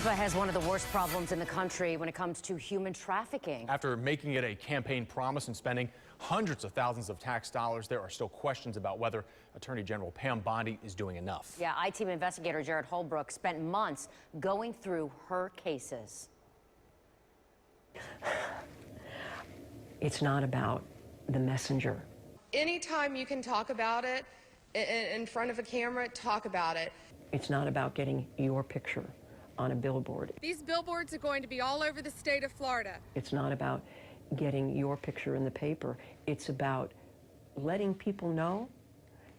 Tampa has one of the worst problems in the country when it comes to human trafficking. After making it a campaign promise and spending hundreds of thousands of tax dollars, there are still questions about whether Attorney General Pam Bondi is doing enough. Yeah, I-Team investigator Jared Holbrook spent months going through her cases. It's not about the messenger. Anytime you can talk about it in front of a camera, talk about it. It's not about getting your picture on a billboard. These billboards are going to be all over the state of Florida. It's not about getting your picture in the paper. It's about letting people know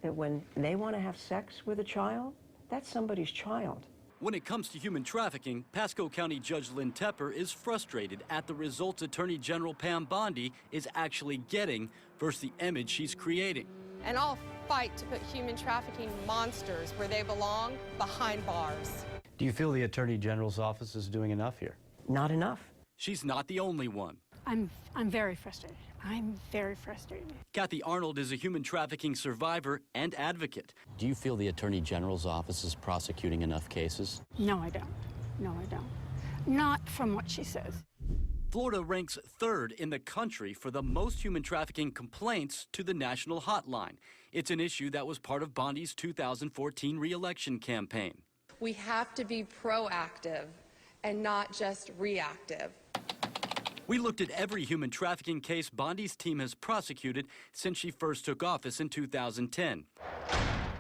that when they want to have sex with a child, that's somebody's child. When it comes to human trafficking, Pasco County Judge Lynn Tepper is frustrated at the results Attorney General Pam Bondi is actually getting versus the image she's creating. And I'll fight to put human trafficking monsters where they belong, behind bars. Do you feel the Attorney General's office is doing enough here? Not enough. She's not the only one. I'm very frustrated. I'm very frustrated. Kathy Arnold is a human trafficking survivor and advocate. Do you feel the Attorney General's office is prosecuting enough cases? No, I don't. No, I don't. Not from what she says. Florida ranks third in the country for the most human trafficking complaints to the national hotline. It's an issue that was part of Bondi's 2014 re-election campaign. We have to be proactive and not just reactive. We looked at every human trafficking case Bondi's team has prosecuted since she first took office in 2010.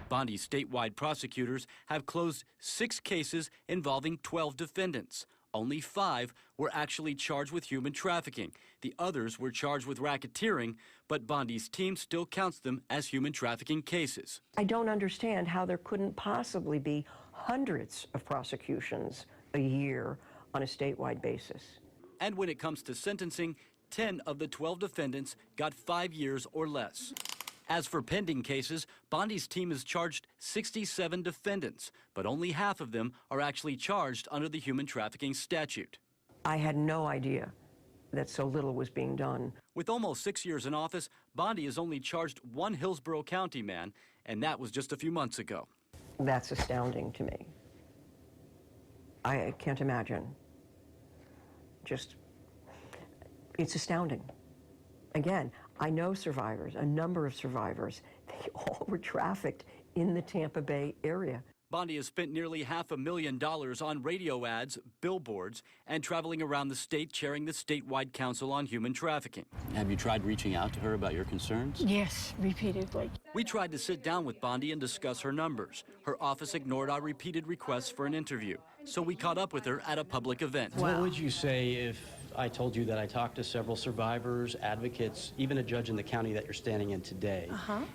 Bondi's statewide prosecutors have closed 6 cases involving 12 defendants. Only 5 were actually charged with human trafficking. The others were charged with racketeering, but Bondi's team still counts them as human trafficking cases. I don't understand how there couldn't possibly be hundreds of prosecutions a year on a statewide basis. And when it comes to sentencing, 10 of the 12 defendants got 5 years or less. As for pending cases, Bondi's team has charged 67 defendants, but only half of them are actually charged under the human trafficking statute. I had no idea that so little was being done. With almost 6 years in office, Bondi has only charged 1 Hillsborough County man, and that was just a few months ago. That's astounding to me. I can't imagine. It's astounding. Again, I know survivors, a number of survivors. They all were trafficked in the Tampa Bay area. Bondi has spent nearly $500,000 on radio ads, billboards, and traveling around the state chairing the statewide Council on Human Trafficking. Have you tried reaching out to her about your concerns? Yes, repeatedly. We tried to sit down with Bondi and discuss her numbers. Her office ignored our repeated requests for an interview, so we caught up with her at a public event. What would you say if I told you that I talked to several survivors, advocates, even a judge in the county that you're standing in today,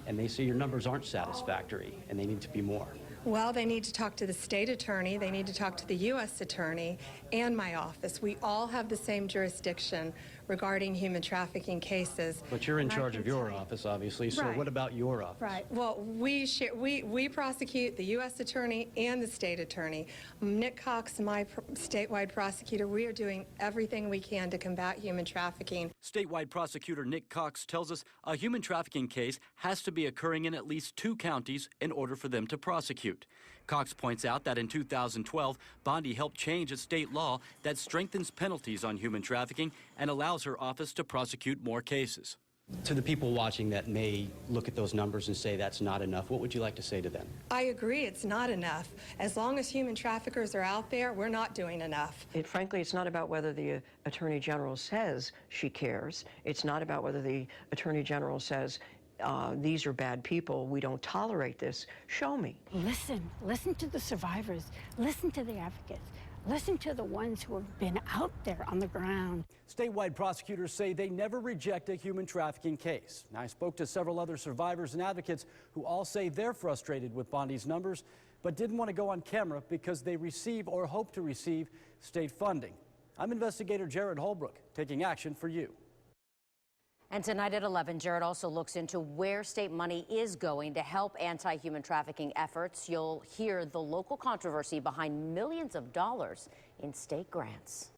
and they say your numbers aren't satisfactory and they need to be more? Well, they need to talk to the state attorney, they need to talk to the U.S. attorney, and my office. We all have the same jurisdiction regarding human trafficking cases. But you're in charge of your office, obviously, so what about your office? Right. Well, we prosecute the U.S. attorney and the state attorney. Nick Cox, my statewide prosecutor, we are doing everything we can to combat human trafficking. Statewide prosecutor Nick Cox tells us a human trafficking case has to be occurring in at least 2 counties in order for them to prosecute. Cox points out that in 2012, Bondi helped change a state law that strengthens penalties on human trafficking and allows her office to prosecute more cases. To the people watching that may look at those numbers and say that's not enough, what would you like to say to them? I agree, it's not enough. As long as human traffickers are out there, we're not doing enough. Frankly, it's not about whether the Attorney General says she cares. It's not about whether the Attorney General says, these are bad people, we don't tolerate this. Show me. Listen to the survivors. Listen to the advocates. Listen to the ones who have been out there on the ground. Statewide prosecutors say they never reject a human trafficking case. Now, I spoke to several other survivors and advocates who all say they're frustrated with Bondi's numbers, but didn't want to go on camera because they receive or hope to receive state funding. I'm investigator Jared Holbrook, taking action for you. And tonight at 11, Jared also looks into where state money is going to help anti-human trafficking efforts. You'll hear the local controversy behind millions of dollars in state grants.